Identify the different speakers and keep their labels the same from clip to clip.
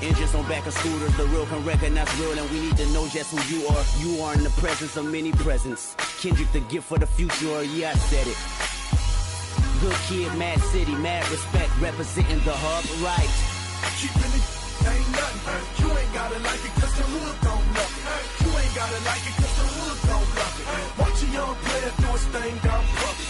Speaker 1: Engines on back of scooters, the real can recognize real, and we need to know just who you are. You are in the presence of many presents. Kendrick, the gift for the future, yeah, I said it. Good kid, mad city, mad respect, representing the hub, right.
Speaker 2: Keeping it ain't nothing. You ain't gotta like it cause the hood don't love it. You ain't gotta like it cause the hood don't love it. Watch a young player do his thing down public.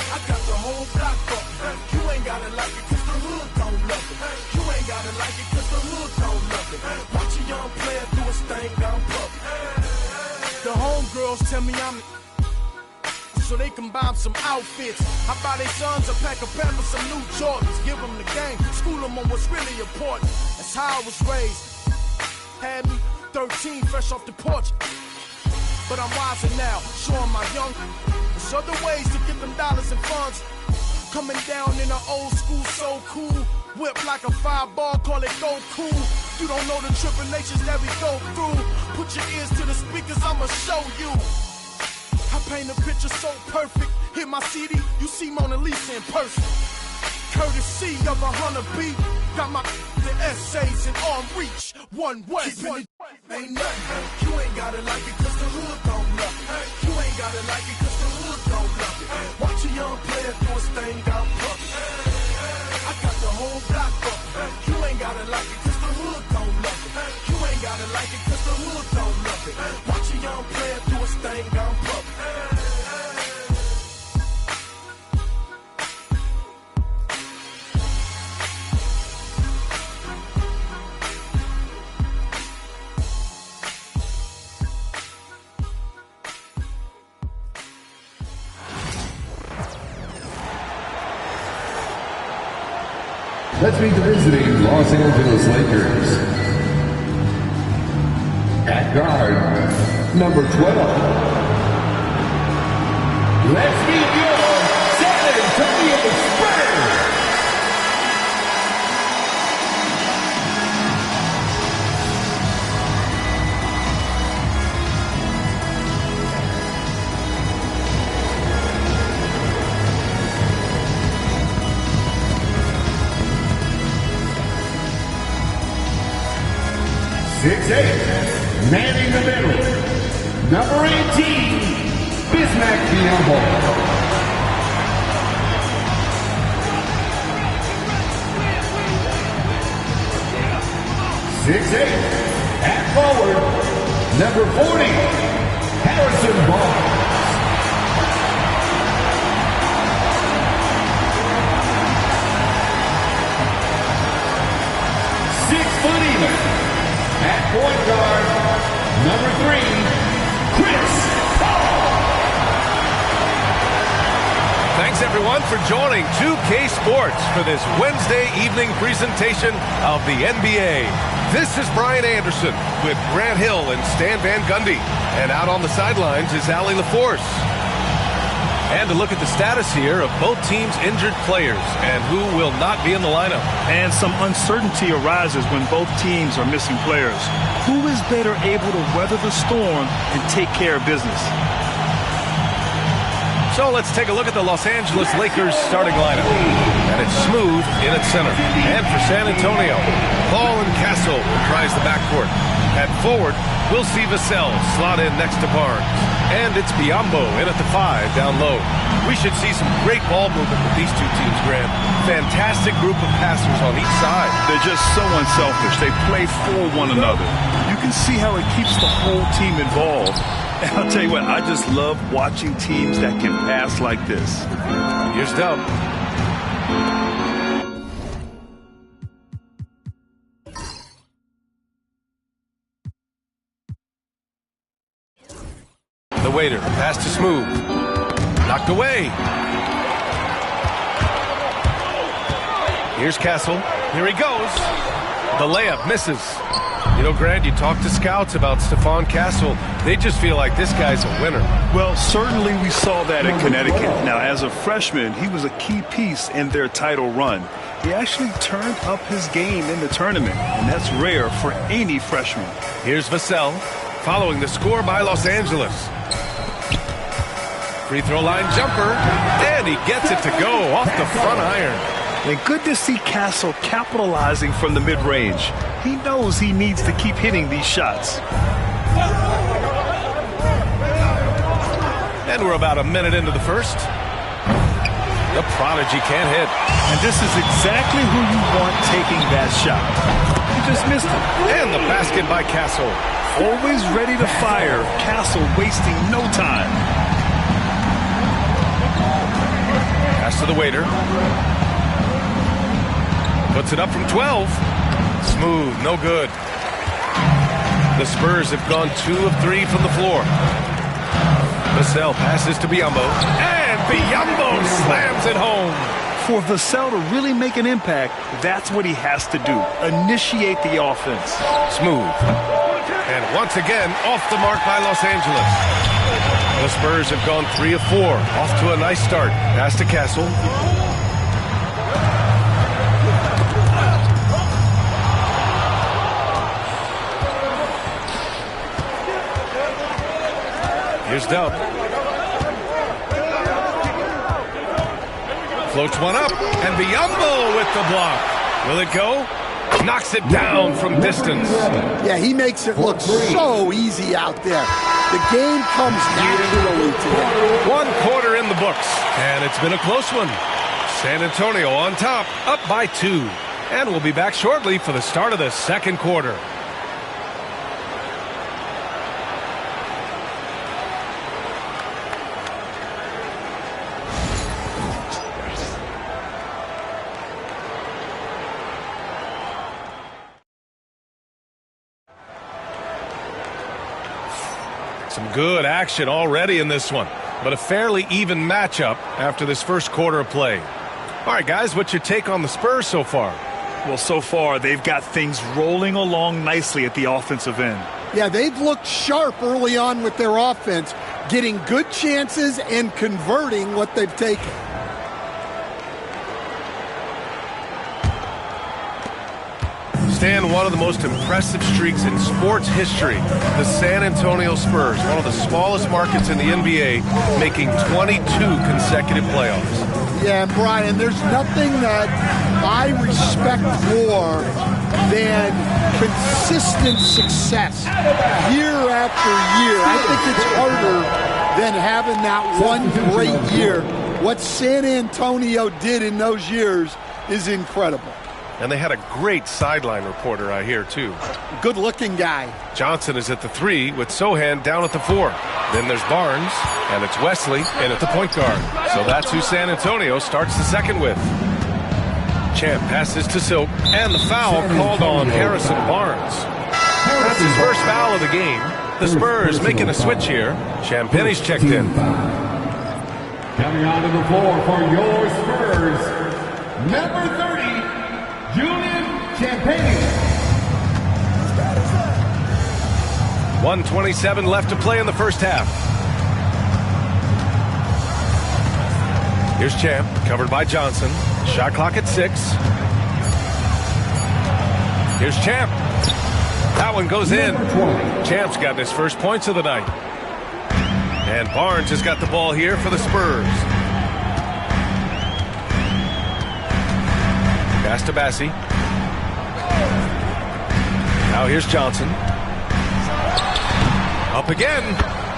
Speaker 2: I got the whole block bumping. You ain't gotta like it cause the hood don't love it. You ain't gotta like it cause the hood don't love it. Watch a young player do his thing down public. The homegirls tell me I'm so they can buy them some outfits. I buy their sons a pack of Pampers, some new Jordans. Give them the game, school them on what's really important. That's how I was raised. Had me 13, fresh off the porch. But I'm wiser now, showing my young there's other ways to get them dollars and funds. Coming down in an old school, so cool. Whip like a fireball, call it go cool. You don't know the tribulations that we go through. Put your ears to the speakers, I'ma show you. I paint a picture so perfect. Hit my CD, you see Mona Lisa in person. Courtesy of a honeybee. Got my the essays in arm reach. One way. One ain't nothing. You ain't gotta like it cause the hood don't love it. You ain't gotta like it cause the hood don't love it. Watch a young player do his thing down public. I got the whole block bumping. You ain't gotta like it cause the hood don't love it. You ain't gotta like it cause the hood don't love it. Watch a young player do his thing down public.
Speaker 3: Let's meet the visiting Los Angeles Lakers. At guard, number 12. Let's meet your San Antonio Spurs. Manning the middle, number 18, Bismack Biyombo. 6'8", at forward, number 40, Harrison Barnes. 6 foot even. At point guard, number 3, Chris Paul.
Speaker 4: Thanks, everyone, for joining 2K Sports for this Wednesday evening presentation of the NBA. This is Brian Anderson with Grant Hill and Stan Van Gundy. And out on the sidelines is Allie LaForce. And to look at the status here of both teams' injured players and who will not be in the lineup.
Speaker 5: And some uncertainty arises when both teams are missing players. Who is better able to weather the storm and take care of business?
Speaker 4: So let's take a look at the Los Angeles Lakers starting lineup. And it's Smooth in its center. And for San Antonio, Paul and Castle comprise the backcourt. At forward, we'll see Vassell slot in next to Barnes. And it's Biyombo in at the 5 down low. We should see some great ball movement with these two teams, Grant. Fantastic group of passers on each side.
Speaker 5: They're just so unselfish. They play for one another. You can see how it keeps the whole team involved. And I'll tell you what, I just love watching teams that can pass like this.
Speaker 4: Here's Dub. The waiter, pass to Smooth. Knocked away. Here's Castle. Here he goes. The layup misses. You know, Grant, you talk to scouts about Stephon Castle. They just feel like this guy's a winner.
Speaker 5: Well, certainly we saw that in Connecticut. Now, as a freshman, he was a key piece in their title run. He actually turned up his game in the tournament, and that's rare for any freshman.
Speaker 4: Here's Vassell, following the score by Los Angeles. Free throw line jumper, and he gets it to go off the front iron.
Speaker 5: And good to see Castle capitalizing from the mid-range. He knows he needs to keep hitting these shots.
Speaker 4: And we're about a minute into the first. The prodigy can't hit.
Speaker 5: And this is exactly who you want taking that shot. He just missed it.
Speaker 4: And the basket by Castle.
Speaker 5: Always ready to fire. Castle wasting no time.
Speaker 4: Pass to the waiter. Puts it up from 12. Smooth, no good. The Spurs have gone 2 of 3 from the floor. Vassell passes to Biyombo. And Biyombo slams it home.
Speaker 5: For Vassell to really make an impact, that's what he has to do. Initiate the offense.
Speaker 4: Smooth. And once again, off the mark by Los Angeles. The Spurs have gone 3 of 4. Off to a nice start. Pass to Castle. Here's Dub. Floats one up, and Biyombo with the block. Will it go? Knocks it down from distance.
Speaker 6: Yeah, he makes it look so easy out there. The game comes naturally to him.
Speaker 4: 1 quarter in the books, and it's been a close one. San Antonio on top, up by 2. And we'll be back shortly for the start of the second quarter. Some good action already in this one, but a fairly even matchup after this first quarter of play. All right, guys, what's your take on the Spurs so far?
Speaker 5: Well, so far, they've got things rolling along nicely at the offensive end.
Speaker 6: Yeah, they've looked sharp early on with their offense, getting good chances and converting what they've taken.
Speaker 4: Stan, one of the most impressive streaks in sports history, the San Antonio Spurs, one of the smallest markets in the NBA, making 22 consecutive playoffs.
Speaker 6: Yeah, and Brian, there's nothing that I respect more than consistent success year after year. I think it's harder than having that one great year. What San Antonio did in those years is incredible.
Speaker 4: And they had a great sideline reporter, I hear, too.
Speaker 6: Good-looking guy.
Speaker 4: Johnson is at the 3 with Sohan down at the 4. Then there's Barnes, and it's Wesley in at the point guard. So that's who San Antonio starts the second with. Champ passes to Silk, and the foul called on Harrison Barnes. That's his first foul of the game. The Spurs making a switch here. Champagne's checked in.
Speaker 3: Coming onto the floor for your Spurs, number 30. Julian Champagne.
Speaker 4: 1:27 left to play in the first half. Here's Champ, covered by Johnson. Shot clock at 6. Here's Champ. That one goes in. Champ's got his first points of the night. And Barnes has got the ball here for the Spurs. Pass to Bassi. Now here's Johnson. Up again.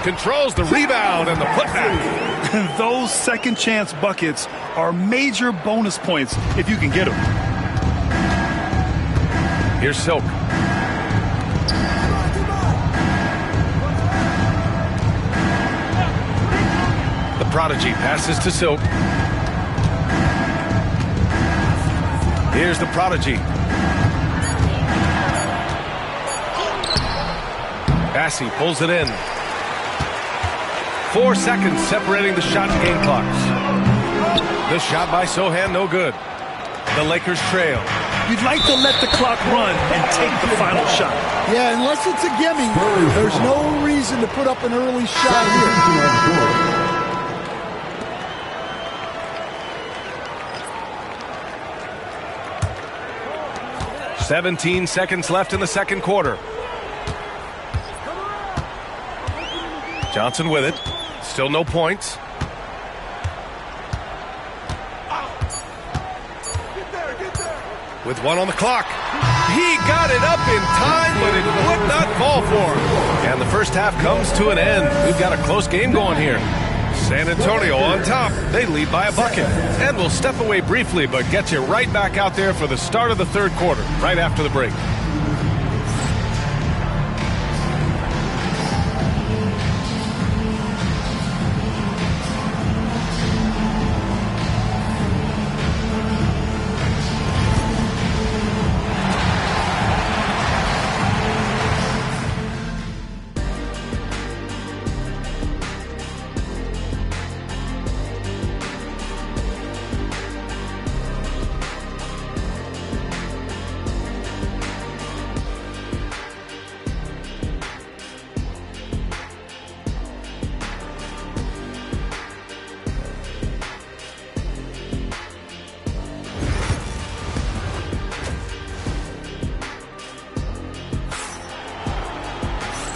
Speaker 4: Controls the rebound and the putback.
Speaker 5: Those second chance buckets are major bonus points if you can get them.
Speaker 4: Here's Silk. The prodigy passes to Silk. Here's the prodigy. Bassi pulls it in. 4 seconds separating the shot and game clocks. The shot by Sohan, no good. The Lakers trail.
Speaker 5: You'd like to let the clock run and take the final shot.
Speaker 6: Yeah, unless it's a gimme, there's no reason to put up an early shot here.
Speaker 4: 17 seconds left in the second quarter. Johnson with it. Still no points. with 1 on the clock. He got it up in time, but it would not fall for him. And the first half comes to an end. We've got a close game going here. San Antonio on top. They lead by a bucket. And we'll step away briefly, but get you right back out there for the start of the third quarter, right after the break.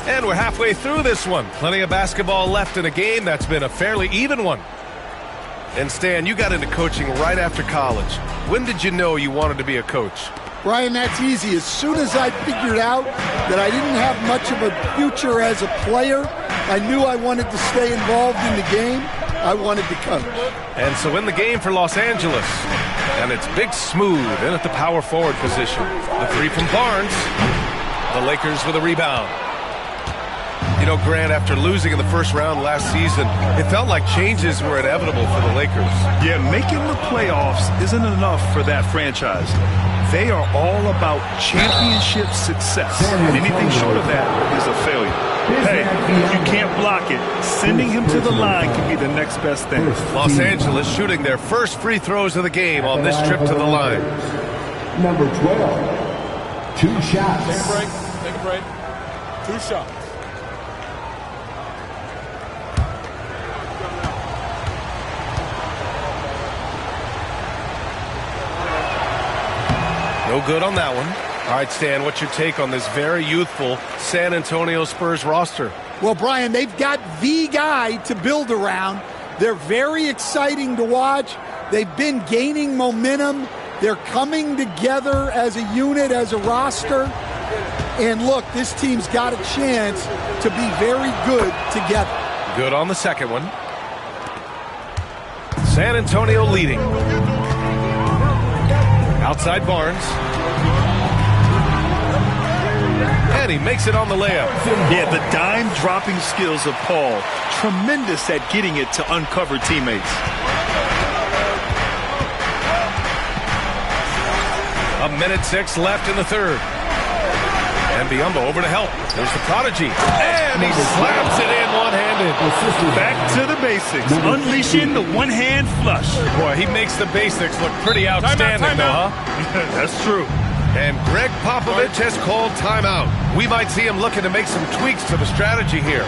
Speaker 4: And we're halfway through this one. Plenty of basketball left in a game that's been a fairly even one. And Stan, you got into coaching right after college. When did you know you wanted to be a coach?
Speaker 6: Brian, that's easy. As soon as I figured out that I didn't have much of a future as a player, I knew I wanted to stay involved in the game. I wanted to coach.
Speaker 4: And so in the game for Los Angeles, and it's Big Smooth in at the power forward position. The three from Barnes. The Lakers with a rebound. You know, Grant, after losing in the first round last season, it felt like changes were inevitable for the Lakers.
Speaker 5: Yeah, making the playoffs isn't enough for that franchise. They are all about championship success. And anything short of that is a failure. Hey, if you can't block it, sending him to the line can be the next best thing.
Speaker 4: Los Angeles shooting their first free throws of the game on this trip to the line.
Speaker 3: Number 12, 2 shots.
Speaker 7: Take a break. Take a break. 2 shots.
Speaker 4: No good on that one. All right, Stan, what's your take on this very youthful San Antonio Spurs roster?
Speaker 6: Well, Brian, they've got the guy to build around. They're very exciting to watch. They've been gaining momentum. They're coming together as a unit, as a roster. And look, this team's got a chance to be very good together.
Speaker 4: Good on the second one. San Antonio leading. Outside Barnes. And he makes it on the layup.
Speaker 5: Yeah, the dime-dropping skills of Paul. Tremendous at getting it to uncover teammates.
Speaker 4: A minute 6 left in the third. And Biyombo over to help. There's the prodigy. And he slams it in one-handed.
Speaker 5: Back to the basics. Unleashing the one-hand flush.
Speaker 4: Boy, he makes the basics look pretty outstanding, though, huh?
Speaker 5: That's true.
Speaker 4: And Greg Popovich has called timeout. We might see him looking to make some tweaks to the strategy here.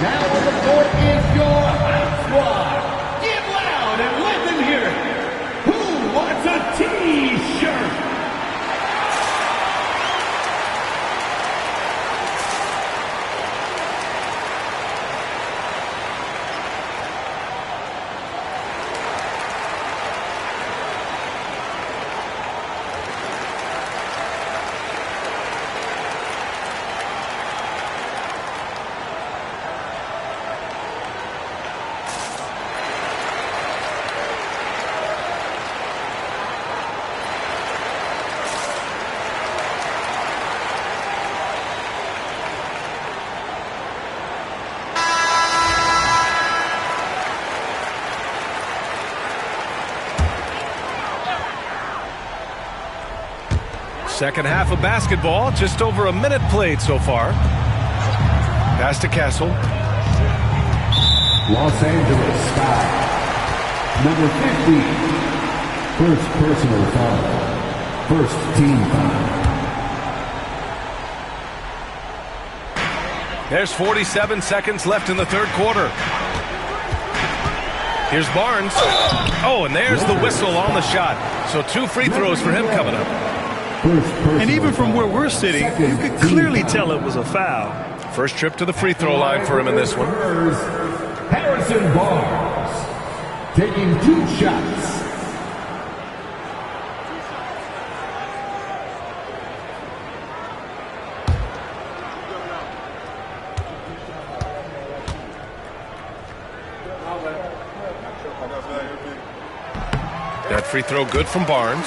Speaker 3: Now on the court is your hot squad. Get loud and let them hear it. Who wants a T-shirt?
Speaker 4: Second half of basketball, just over a minute played so far. Pass to Castle.
Speaker 3: Los Angeles Sky. Number 50. First personal foul. First team foul.
Speaker 4: There's 47 seconds left in the third quarter. Here's Barnes. Oh, and there's the whistle on the shot. So 2 free throws for him coming up.
Speaker 5: And even from where we're sitting, you could clearly tell it was a foul.
Speaker 4: First trip to the free throw line for him in this one.
Speaker 3: Harrison Barnes, taking 2 shots.
Speaker 4: That free throw good from Barnes.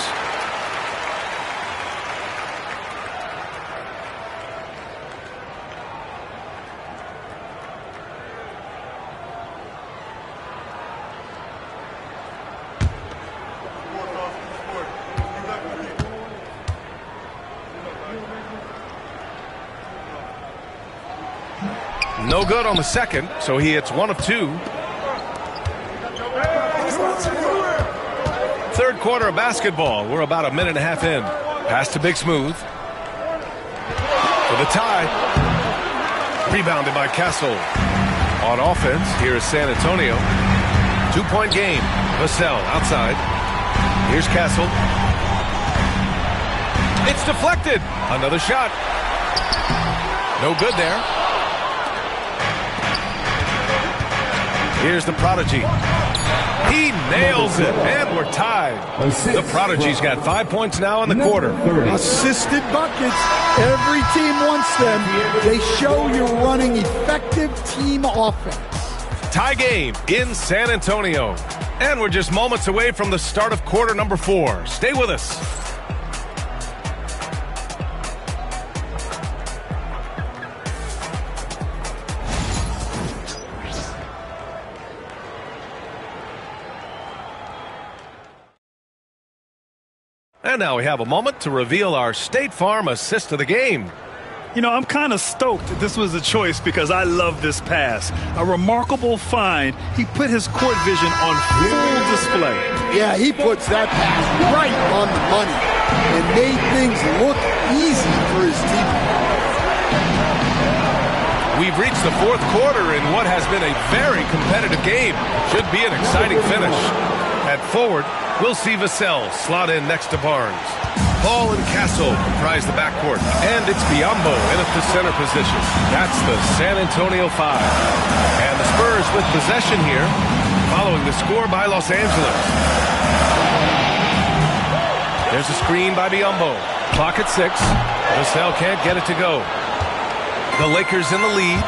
Speaker 4: No good on the second, so he hits 1 of 2. Third quarter of basketball. We're about a minute and a half in. Pass to Big Smooth. For the tie. Rebounded by Castle. On offense, here is San Antonio. 2-point game. Vassell outside. Here's Castle. It's deflected. Another shot. No good there. Here's the Prodigy. He nails it, and we're tied. The Prodigy's got 5 points now in the quarter.
Speaker 6: Assisted buckets. Every team wants them. They show you're running effective team offense.
Speaker 4: Tie game in San Antonio. And we're just moments away from the start of quarter number 4. Stay with us. And now we have a moment to reveal our State Farm assist of the game.
Speaker 5: You know, I'm kind of stoked that this was a choice because I love this pass. A remarkable find. He put his court vision on full display.
Speaker 6: Yeah, he puts that pass right on the money and made things look easy for his team.
Speaker 4: We've reached the 4th quarter in what has been a very competitive game. Should be an exciting finish. At forward, we'll see Vassell slot in next to Barnes. Paul and Castle comprise the backcourt, and it's Biyombo in at the center position. That's the San Antonio 5. And the Spurs with possession here, following the score by Los Angeles. There's a screen by Biyombo. Clock at 6. Vassell can't get it to go. The Lakers in the lead.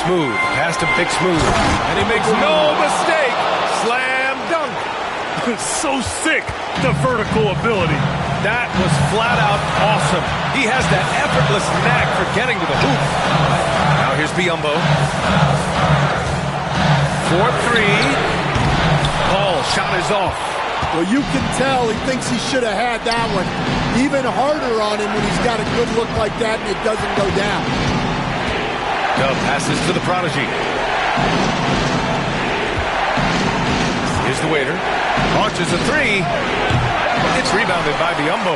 Speaker 4: Smooth, pass to Big Smooth, and he makes no mistake. Slam dunk.
Speaker 5: So sick, the vertical ability.
Speaker 4: That was flat out awesome. He has that effortless knack for getting to the hoop. Now here's Biyombo. 4-3. Paul shot is off.
Speaker 6: Well, you can tell he thinks he should have had that one. Even harder on him when he's got a good look like that and it doesn't go down.
Speaker 4: Dub passes to the Prodigy. Here's the waiter. Launches a 3. It's rebounded by Biyombo.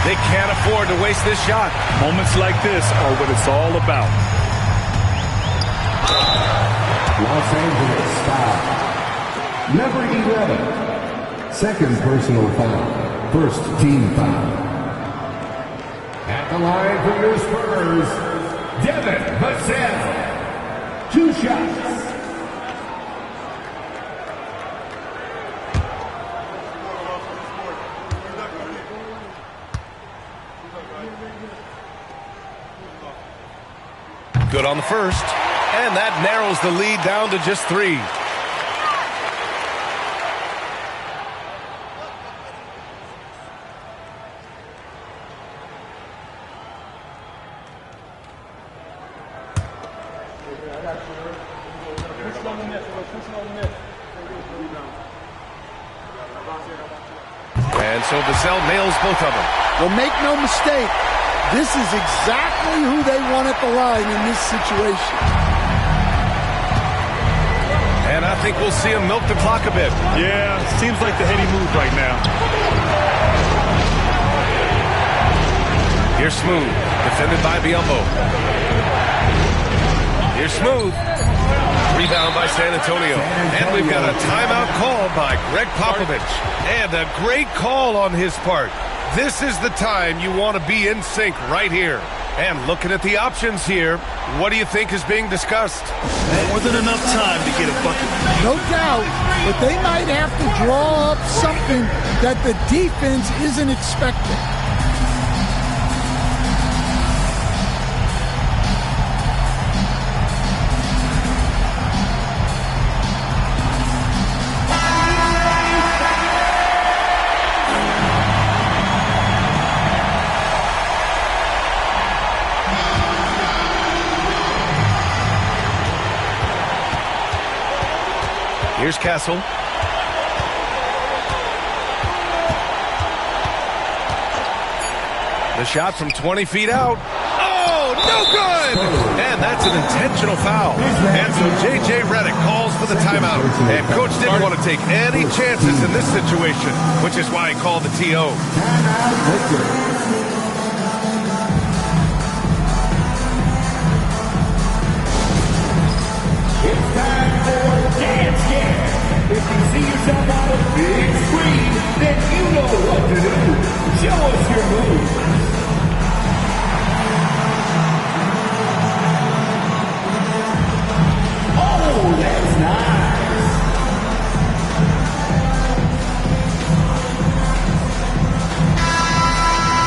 Speaker 4: They can't afford to waste this shot.
Speaker 5: Moments like this are what it's all about.
Speaker 3: Los Angeles foul. Number 11. Second personal foul. First team foul. At the line for your Spurs, Devin Vassell. 2 shots.
Speaker 4: Good on the first, and that narrows the lead down to just 3. And so Vassell nails both of them.
Speaker 6: Well, make no mistake, this is exactly who they want at the line in this situation.
Speaker 4: And I think we'll see him milk the clock a bit.
Speaker 5: Yeah, seems like the heady move right now.
Speaker 4: Here's Smooth, defended by Biyombo. Here's Smooth. Rebound by San Antonio. And we've got a timeout call by Greg Popovich. And a great call on his part. This is the time you want to be in sync right here. And looking at the options here, what do you think is being discussed?
Speaker 5: More than enough time to get a bucket.
Speaker 6: No doubt, but they might have to draw up something that the defense isn't expecting.
Speaker 4: Here's Castle. The shot from 20 feet out. Oh, no good! And that's an intentional foul. And so J.J. Redick calls for the timeout. And Coach didn't want to take any chances in this situation, which is why he called the T.O.
Speaker 3: It's time for Dance Game. If you see yourself on a big screen, then you know what to do. Show us your move. Oh, that's nice.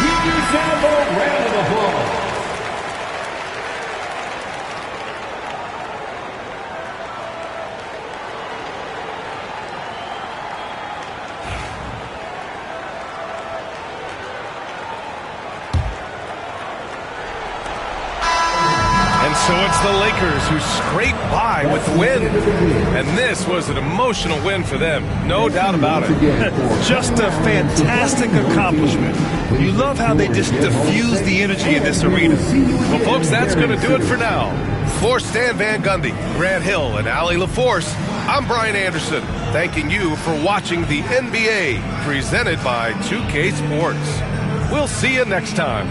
Speaker 3: Give yourself a round of applause.
Speaker 4: So it's the Lakers who scrape by with the win. And this was an emotional win for them, no doubt about it.
Speaker 5: Just a fantastic accomplishment. You love how they just diffuse the energy in this arena.
Speaker 4: Well, folks, that's going to do it for now. For Stan Van Gundy, Grant Hill, and Allie LaForce, I'm Brian Anderson, thanking you for watching the NBA presented by 2K Sports. We'll see you next time.